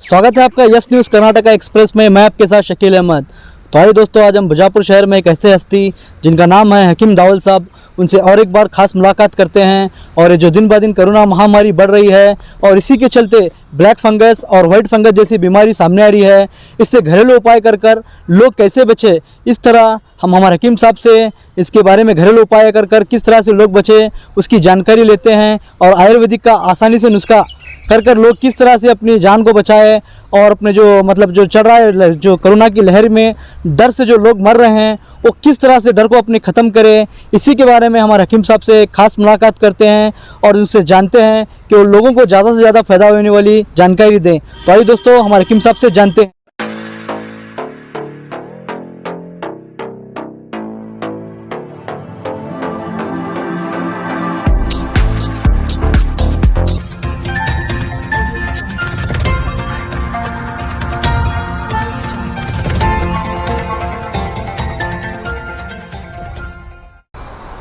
स्वागत है आपका यस न्यूज़ कर्नाटका एक्सप्रेस में। मैं आपके साथ शकील अहमद। तो आइए दोस्तों, आज हम बीजापुर शहर में एक ऐसे हस्ती जिनका नाम है हकीम दावल साहब, उनसे और एक बार खास मुलाकात करते हैं। और ये जो दिन ब दिन कोरोना महामारी बढ़ रही है और इसी के चलते ब्लैक फंगस और वाइट फंगस जैसी बीमारी सामने आ रही है, इससे घरेलू उपाय कर लोग कैसे बचे, इस तरह हम हमारे हकीम साहब से इसके बारे में घरेलू उपाय कर किस तरह से लोग बचे उसकी जानकारी लेते हैं। और आयुर्वेदिक का आसानी से नुस्खा कर लोग किस तरह से अपनी जान को बचाए और अपने जो चल रहा है जो कोरोना की लहर में डर से जो लोग मर रहे हैं वो किस तरह से डर को अपने ख़त्म करें, इसी के बारे में हमारे हकीम साहब से खास मुलाकात करते हैं और उनसे जानते हैं कि वो लोगों को ज़्यादा से ज़्यादा फ़ायदा होने वाली जानकारी दें। तो आइए दोस्तों, हमारे हकीम साहब से जानते हैं।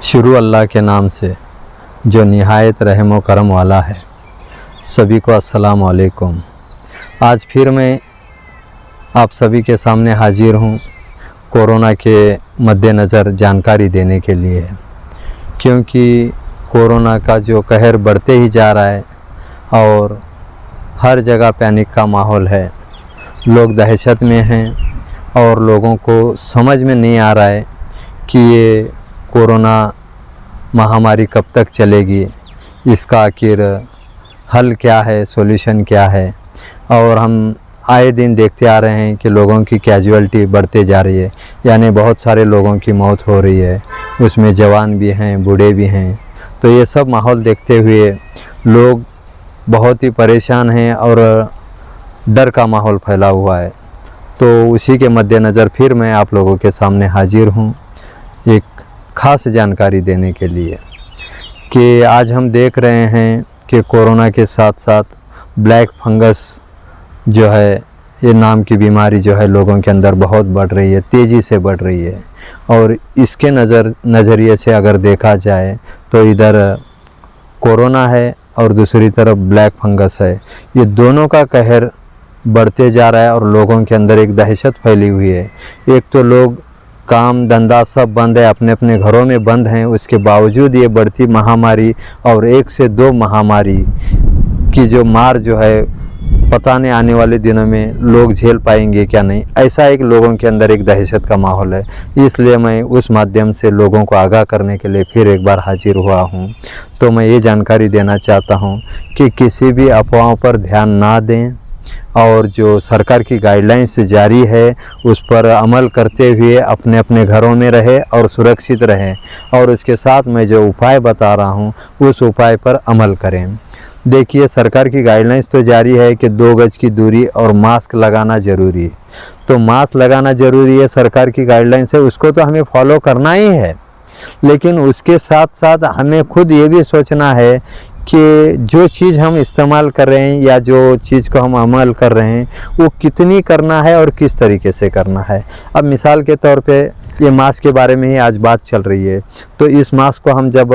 शुरू अल्लाह के नाम से जो निहायत रहम व करम वाला है। सभी को अस्सलाम वालेकुम। आज फिर मैं आप सभी के सामने हाजिर हूँ कोरोना के मद्देनज़र जानकारी देने के लिए, क्योंकि कोरोना का जो कहर बढ़ते ही जा रहा है और हर जगह पैनिक का माहौल है। लोग दहशत में हैं और लोगों को समझ में नहीं आ रहा है कि ये कोरोना महामारी कब तक चलेगी, इसका आखिर हल क्या है, सॉल्यूशन क्या है। और हम आए दिन देखते आ रहे हैं कि लोगों की कैजुअलिटी बढ़ते जा रही है, यानी बहुत सारे लोगों की मौत हो रही है, उसमें जवान भी हैं, बूढ़े भी हैं। तो ये सब माहौल देखते हुए लोग बहुत ही परेशान हैं और डर का माहौल फैला हुआ है। तो उसी के मद्देनज़र फिर मैं आप लोगों के सामने हाजिर हूँ एक ख़ास जानकारी देने के लिए कि आज हम देख रहे हैं कि कोरोना के साथ साथ ब्लैक फंगस जो है, ये नाम की बीमारी जो है लोगों के अंदर बहुत बढ़ रही है, तेज़ी से बढ़ रही है। और इसके नज़रिए से अगर देखा जाए तो इधर कोरोना है और दूसरी तरफ ब्लैक फंगस है। ये दोनों का कहर बढ़ते जा रहा है और लोगों के अंदर एक दहशत फैली हुई है। एक तो लोग काम धंधा सब बंद है, अपने अपने घरों में बंद हैं, उसके बावजूद ये बढ़ती महामारी और 1 से 2 महामारी की जो मार जो है पता नहीं आने वाले दिनों में लोग झेल पाएंगे क्या नहीं, ऐसा एक लोगों के अंदर एक दहशत का माहौल है। इसलिए मैं उस माध्यम से लोगों को आगाह करने के लिए फिर एक बार हाजिर हुआ हूँ। तो मैं ये जानकारी देना चाहता हूँ कि किसी भी अफवाहों पर ध्यान ना दें और जो सरकार की गाइडलाइंस जारी है उस पर अमल करते हुए अपने अपने घरों में रहे और सुरक्षित रहें। और उसके साथ मैं जो उपाय बता रहा हूँ उस उपाय पर अमल करें। देखिए, सरकार की गाइडलाइंस तो जारी है कि 2 गज की दूरी और मास्क लगाना ज़रूरी है। तो मास्क लगाना ज़रूरी है, सरकार की गाइडलाइंस है, उसको तो हमें फॉलो करना ही है। लेकिन उसके साथ साथ हमें खुद ये भी सोचना है कि जो चीज़ हम इस्तेमाल कर रहे हैं या जो चीज़ को हम अमल कर रहे हैं वो कितनी करना है और किस तरीके से करना है। अब मिसाल के तौर पे ये मास्क के बारे में ही आज बात चल रही है। तो इस मास्क को हम जब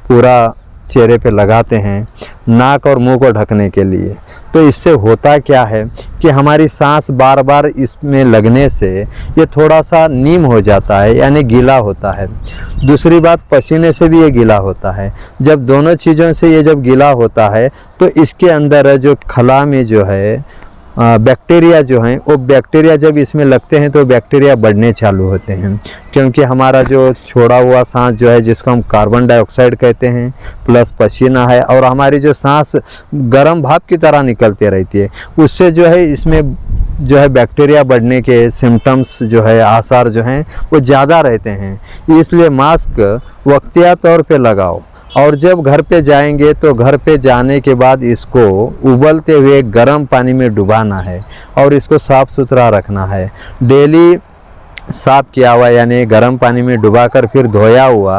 पूरा चेहरे पे लगाते हैं नाक और मुंह को ढकने के लिए, तो इससे होता क्या है कि हमारी सांस बार बार इसमें लगने से ये थोड़ा सा नीम हो जाता है, यानी गीला होता है। दूसरी बात, पसीने से भी ये गीला होता है। जब दोनों चीज़ों से ये जब गीला होता है तो इसके अंदर जो खला में जो है बैक्टीरिया जो हैं, वो बैक्टीरिया जब इसमें लगते हैं तो बैक्टीरिया बढ़ने चालू होते हैं, क्योंकि हमारा जो छोड़ा हुआ सांस जो है जिसको हम कार्बन डाइऑक्साइड कहते हैं प्लस पसीना है और हमारी जो सांस गर्म भाप की तरह निकलती रहती है, उससे जो है इसमें जो है बैक्टीरिया बढ़ने के सिम्टम्स जो है आसार जो हैं वो ज़्यादा रहते हैं। इसलिए मास्क वक्तिया तौर पे लगाओ और जब घर पे जाएंगे तो घर पे जाने के बाद इसको उबलते हुए गर्म पानी में डुबाना है और इसको साफ़ सुथरा रखना है। डेली साफ़ किया हुआ यानी गर्म पानी में डुबाकर फिर धोया हुआ,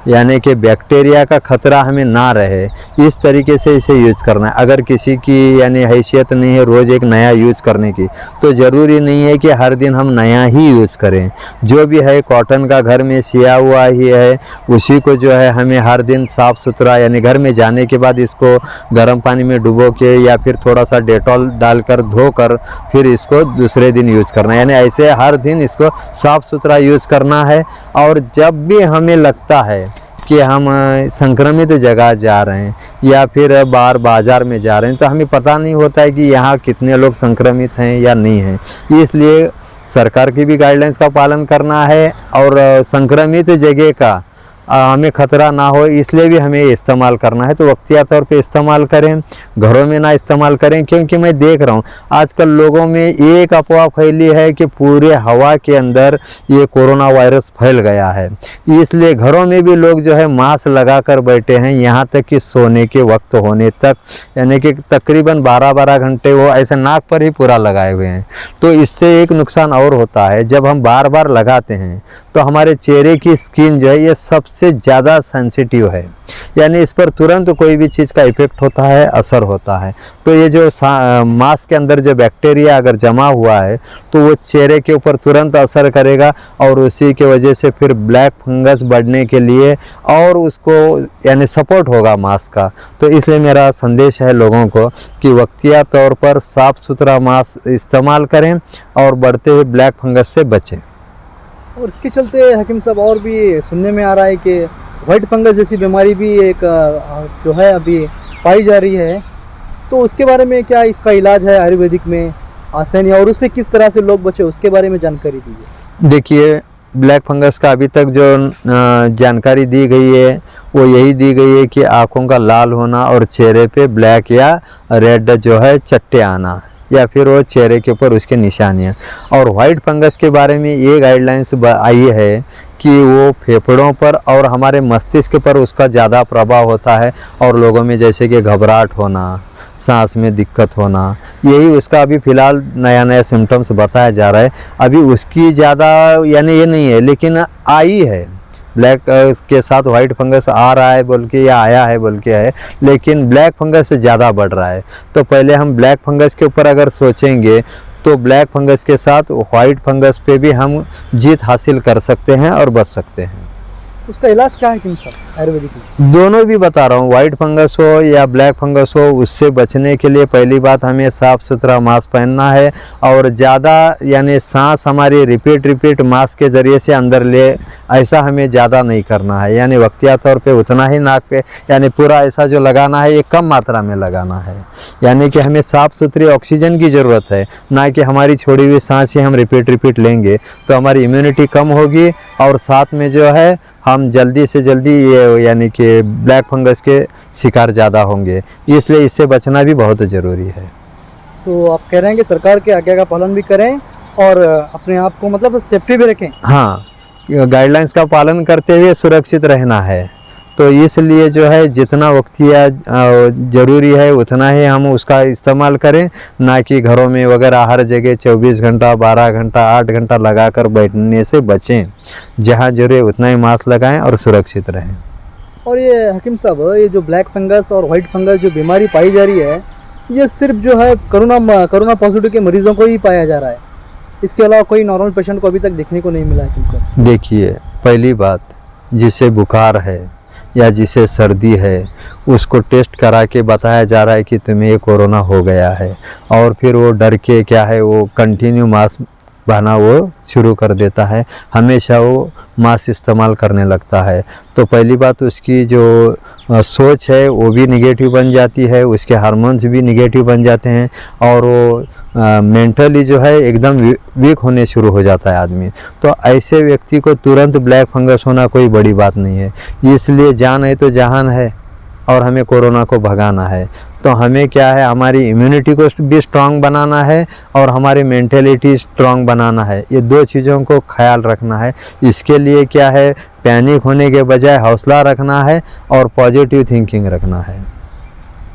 यानी कि बैक्टीरिया का ख़तरा हमें ना रहे, इस तरीके से इसे यूज़ करना है। अगर किसी की यानी हैसियत नहीं है रोज़ एक नया यूज़ करने की, तो ज़रूरी नहीं है कि हर दिन हम नया ही यूज़ करें। जो भी है कॉटन का घर में सिया हुआ ही है, उसी को जो है हमें हर दिन साफ़ सुथरा यानी घर में जाने के बाद इसको गर्म पानी में डुबो के या फिर थोड़ा सा डेटॉल डालकर धोकर फिर इसको दूसरे दिन यूज़ करना है। यानी ऐसे हर दिन इसको साफ़ सुथरा यूज़ करना है। और जब भी हमें लगता है कि हम संक्रमित जगह जा रहे हैं या फिर बाहर बाज़ार में जा रहे हैं, तो हमें पता नहीं होता है कि यहाँ कितने लोग संक्रमित हैं या नहीं हैं, इसलिए सरकार की भी गाइडलाइंस का पालन करना है और संक्रमित जगह का हमें ख़तरा ना हो इसलिए भी हमें इस्तेमाल करना है। तो वक्तिया तौर पे इस्तेमाल करें, घरों में ना इस्तेमाल करें, क्योंकि मैं देख रहा हूँ आजकल लोगों में एक अफवाह फैली है कि पूरे हवा के अंदर ये कोरोना वायरस फैल गया है, इसलिए घरों में भी लोग जो है मास्क लगा कर बैठे हैं, यहाँ तक कि सोने के वक्त होने तक, यानी कि तकरीबन 12-12 घंटे वो ऐसे नाक पर ही पूरा लगाए हुए हैं। तो इससे एक नुकसान और होता है, जब हम बार बार लगाते हैं तो हमारे चेहरे की स्किन जो है ये सबसे ज़्यादा सेंसिटिव है, यानी इस पर तुरंत कोई भी चीज़ का इफ़ेक्ट होता है, असर होता है। तो ये जो मास्क के अंदर जो बैक्टीरिया अगर जमा हुआ है तो वो चेहरे के ऊपर तुरंत असर करेगा और उसी के वजह से फिर ब्लैक फंगस बढ़ने के लिए और उसको यानी सपोर्ट होगा मास्क का। तो इसलिए मेरा संदेश है लोगों को कि वक्तिया तौर पर साफ़ सुथरा मास्क इस्तेमाल करें और बढ़ते हुए ब्लैक फंगस से बचें। और इसके चलते हकीम साहब और भी सुनने में आ रहा है कि वाइट फंगस जैसी बीमारी भी एक जो है अभी पाई जा रही है, तो उसके बारे में क्या इसका इलाज है आयुर्वेदिक में आसानी, और उससे किस तरह से लोग बचे उसके बारे में जानकारी दीजिए। देखिए, ब्लैक फंगस का अभी तक जो जानकारी दी गई है वो यही दी गई है कि आँखों का लाल होना और चेहरे पे ब्लैक या रेड जो है चट्टे आना या फिर वो चेहरे के ऊपर उसके निशानियाँ। और वाइट फंगस के बारे में ये गाइडलाइंस आई है कि वो फेफड़ों पर और हमारे मस्तिष्क पर उसका ज़्यादा प्रभाव होता है और लोगों में जैसे कि घबराहट होना, सांस में दिक्कत होना, यही उसका अभी फ़िलहाल नया नया सिम्टम्स बताया जा रहा है। अभी उसकी ज़्यादा यानी ये नहीं है, लेकिन आई है ब्लैक के साथ वाइट फंगस आ रहा है बोल के या आया है बोल के है, लेकिन ब्लैक फंगस से ज़्यादा बढ़ रहा है। तो पहले हम ब्लैक फंगस के ऊपर अगर सोचेंगे तो ब्लैक फंगस के साथ वाइट फंगस पे भी हम जीत हासिल कर सकते हैं और बच सकते हैं। उसका इलाज क्या है हकीम साहब आयुर्वेदिक में? दोनों भी बता रहा हूँ, वाइट फंगस हो या ब्लैक फंगस हो, उससे बचने के लिए पहली बात हमें साफ़ सुथरा मास्क पहनना है और ज़्यादा यानी सांस हमारी रिपीट मास्क के ज़रिए से अंदर ले, ऐसा हमें ज़्यादा नहीं करना है। यानी वक्तिया तौर पे उतना ही नाक पे यानी पूरा ऐसा जो लगाना है ये कम मात्रा में लगाना है। यानी कि हमें साफ़ सुथरी ऑक्सीजन की ज़रूरत है, ना कि हमारी छोड़ी हुई सांस ही हम रिपीट लेंगे तो हमारी इम्यूनिटी कम होगी और साथ में जो है हम जल्दी से जल्दी ये यानी कि ब्लैक फंगस के शिकार ज़्यादा होंगे, इसलिए इससे बचना भी बहुत ज़रूरी है। तो आप कह रहे हैं कि सरकार के आज्ञा का पालन भी करें और अपने आप को मतलब सेफ्टी भी रखें। हाँ, गाइडलाइंस का पालन करते हुए सुरक्षित रहना है। तो इसलिए जो है जितना वक्तिया ज़रूरी है उतना ही हम उसका इस्तेमाल करें, ना कि घरों में वगैरह हर जगह 24 घंटा 12 घंटा 8 घंटा लगा कर बैठने से बचें। जहाँ जरूरी है उतना ही मास्क लगाएं और सुरक्षित रहें। और ये हकीम साहब, ये जो ब्लैक फंगस और वाइट फंगस जो बीमारी पाई जा रही है, ये सिर्फ जो है कोरोना पॉजिटिव के मरीजों को ही पाया जा रहा है, इसके अलावा कोई नॉर्मल पेशेंट को अभी तक देखने को नहीं मिला है हकीम साहब? देखिए, पहली बात, जिसे बुखार है या जिसे सर्दी है उसको टेस्ट करा के बताया जा रहा है कि तुम्हें ये कोरोना हो गया है, और फिर वो डर के क्या है वो कंटिन्यू मास्क बहाना वो शुरू कर देता है, हमेशा वो मास्क इस्तेमाल करने लगता है। तो पहली बात उसकी जो सोच है वो भी निगेटिव बन जाती है, उसके हार्मोन्स भी निगेटिव बन जाते हैं और वो मेंटली जो है एकदम वीक होने शुरू हो जाता है आदमी। तो ऐसे व्यक्ति को तुरंत ब्लैक फंगस होना कोई बड़ी बात नहीं है, इसलिए जान है तो जहान है और हमें कोरोना को भगाना है। तो हमें क्या है, हमारी इम्यूनिटी को भी स्ट्रांग बनाना है और हमारी मेंटेलिटी स्ट्रांग बनाना है, ये दो चीज़ों को ख्याल रखना है। इसके लिए क्या है, पैनिक होने के बजाय हौसला रखना है और पॉजिटिव थिंकिंग रखना है।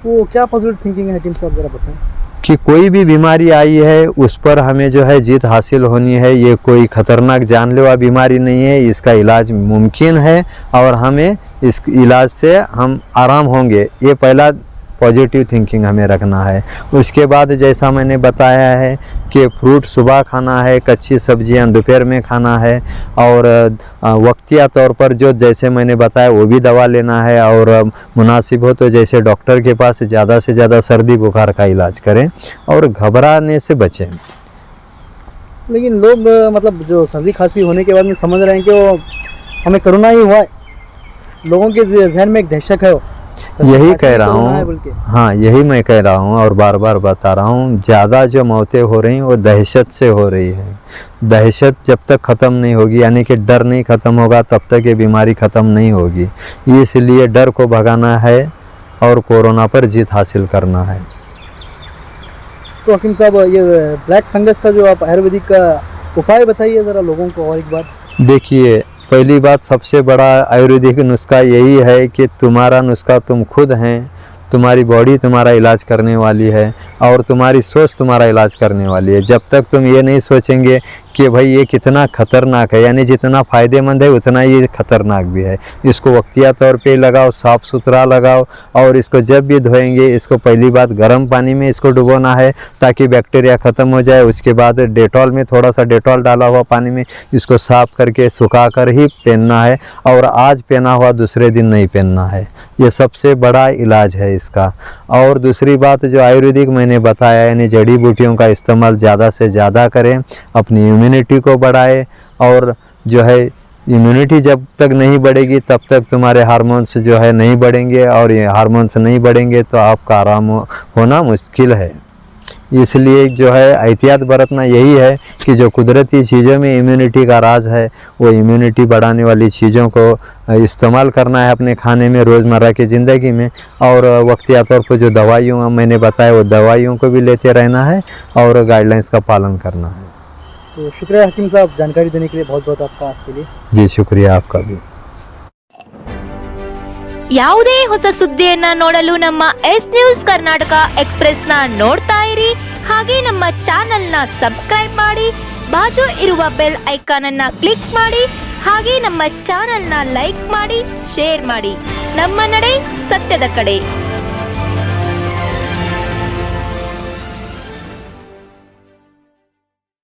वो क्या पॉजिटिव थिंकिंग है हकीम साहब, ज़रा बताएं। कि कोई भी बीमारी आई है उस पर हमें जो है जीत हासिल होनी है। ये कोई ख़तरनाक जानलेवा बीमारी नहीं है, इसका इलाज मुमकिन है और हमें इस इलाज से हम आराम होंगे। ये पहला पॉजिटिव थिंकिंग हमें रखना है। उसके बाद जैसा मैंने बताया है कि फ्रूट सुबह खाना है, कच्ची सब्जियां दोपहर में खाना है और वक्तिया तौर पर जो जैसे मैंने बताया वो भी दवा लेना है और मुनासिब हो तो जैसे डॉक्टर के पास ज़्यादा से ज़्यादा सर्दी बुखार का इलाज करें और घबराने से बचें। लेकिन लोग मतलब जो सर्दी खांसी होने के बाद में समझ रहे हैं कि वो हमें कोरोना ही हुआ है, लोगों के जहन में एक दहशत है वो। यही कह रहा हूँ, हाँ यही मैं कह रहा हूँ और बार बार बता रहा हूँ, ज़्यादा जो मौतें हो रही हैं वो दहशत से हो रही है। दहशत जब तक ख़त्म नहीं होगी, यानी कि डर नहीं ख़त्म होगा, तब तक ये बीमारी ख़त्म नहीं होगी। इसलिए डर को भगाना है और कोरोना पर जीत हासिल करना है। तो हकीम साहब, ये ब्लैक फंगस का जो आप आयुर्वेदिक का उपाय बताइए ज़रा लोगों को और एक बार। देखिए, पहली बात सबसे बड़ा आयुर्वेदिक नुस्खा यही है कि तुम्हारा नुस्खा तुम खुद हैं, तुम्हारी बॉडी तुम्हारा इलाज करने वाली है और तुम्हारी सोच तुम्हारा इलाज करने वाली है। जब तक तुम ये नहीं सोचेंगे कि भाई ये कितना ख़तरनाक है, यानी जितना फ़ायदेमंद है उतना ये ख़तरनाक भी है, इसको वक्तिया तौर पे लगाओ, साफ़ सुथरा लगाओ और इसको जब भी धोएंगे इसको पहली बात गर्म पानी में इसको डुबोना है ताकि बैक्टीरिया ख़त्म हो जाए। उसके बाद डेटॉल में थोड़ा सा डेटॉल डाला हुआ पानी में इसको साफ़ करके सुखा कर ही पहनना है और आज पहना हुआ दूसरे दिन नहीं पहनना है। ये सबसे बड़ा इलाज है इसका। और दूसरी बात जो आयुर्वेदिक मैंने बताया, यानी जड़ी बूटियों का इस्तेमाल ज़्यादा से ज़्यादा करें, अपनी इम्यूनिटी को बढ़ाए और जो है इम्यूनिटी जब तक नहीं बढ़ेगी तब तक तुम्हारे हार्मोन्स जो है नहीं बढ़ेंगे और ये हार्मोन्स नहीं बढ़ेंगे तो आपका आराम होना मुश्किल है। इसलिए जो है एहतियात बरतना यही है कि जो कुदरती चीज़ों में इम्यूनिटी का राज है वो इम्यूनिटी बढ़ाने वाली चीज़ों को इस्तेमाल करना है अपने खाने में, रोज़मर्रा की ज़िंदगी में। और वक्तिया तौर पर जो दवाइयों मैंने बताया वो दवाइयों को भी लेते रहना है और गाइडलाइंस का पालन करना है। तो शुक्रिया हकीम साहब, जानकारी देने के लिए बहुत बहुत आपका आज के लिए। जी शुक्रिया आपका भी। ಯಾವುದೇ ಹೊಸ ಸುದ್ದಿಯನ್ನ ನೋಡಲು ನಮ್ಮ ಎಸ್ ನ್ಯೂಸ್ ಕರ್ನಾಟಕ ಎಕ್ಸ್‌ಪ್ರೆಸ್ ನ ನೋಡ್ತಾ ಇರಿ, ಹಾಗೆ ನಮ್ಮ ಚಾನೆಲ್ ನ ಸಬ್ಸ್ಕ್ರೈಬ್ ಮಾಡಿ, ಬಾಜು ಇರುವ ಬೆಲ್ ಐಕಾನ್ ಅನ್ನ ಕ್ಲಿಕ್ ಮಾಡಿ, ಹಾಗೆ ನಮ್ಮ ಚಾನೆಲ್ ನ ಲೈಕ್ ಮಾಡಿ, ಶೇರ್ ಮಾಡಿ. ನಮ್ಮ ನಡೆ ಸತ್ಯದ ಕಡೆ.